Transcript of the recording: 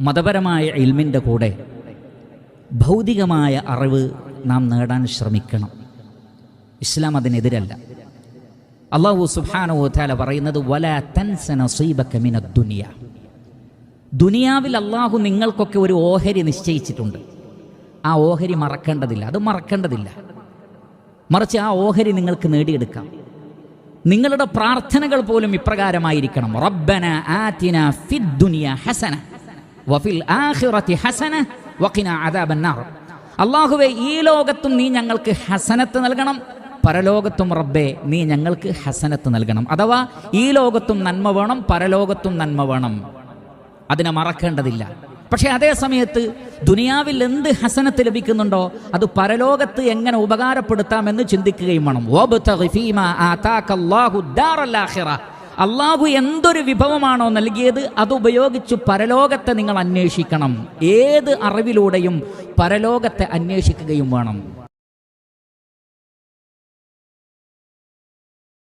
മതപരമായ ഇൽമിൻ്റെ കൂടെ ഭൗതികമായ അറിവ് നാം നേടാൻ ശ്രമിക്കണം. ഇസ്ലാം അതിനെതിരല്ല. അല്ലാഹു സുബ്ഹാനഹു വ തആല പറയുന്നത് വലാ തൻസ നസീബക മിനദ് ദുനിയ. ദുനിയാവിൽ അള്ളാഹു നിങ്ങൾക്കൊക്കെ ഒരു ഓഹരി നിശ്ചയിച്ചിട്ടുണ്ട്. ആ ഓഹരി മറക്കേണ്ടതില്ല, അത് മറക്കേണ്ടതില്ല. മറിച്ച് ആ ഓഹരി നിങ്ങൾക്ക് നേടിയെടുക്കാം. നിങ്ങളുടെ പ്രാർത്ഥനകൾ പോലും ഇപ്രകാരമായിരിക്കണം: റബ്ബന ആതിന ഫിദ് ദുനിയ ഹസന വഫിൽ ആഖിറതി ഹസന വഖിന അദാബന്നാർ. അല്ലാഹുവേ, ഈ ലോകത്തും നീ ഞങ്ങൾക്ക് ഹസനത്ത് നൽകണം, പരലോകത്തും റബ്ബേ നീ ഞങ്ങൾക്ക് ഹസനത്ത് നൽകണം. അഥവാ ഈ ലോകത്തും നന്മ വേണം, പരലോകത്തും നന്മ വേണം. അതിനെ മറക്കേണ്ടതില്ല. പക്ഷേ അതേ സമയത്ത് ദുനിയാവിൽ എന്ത് ഹസനത്ത് ലഭിക്കുന്നുണ്ടോ അത് പരലോകത്ത് എങ്ങനെ ഉപകാരപ്പെടുത്താമെന്ന് ചിന്തിക്കുകയും വേണം. അള്ളാഹു എന്തൊരു വിഭവമാണോ നൽകിയത് അത് ഉപയോഗിച്ച് പരലോകത്തെ നിങ്ങൾ അന്വേഷിക്കണം. ഏത് അറിവിലൂടെയും പരലോകത്തെ അന്വേഷിക്കുകയും വേണം.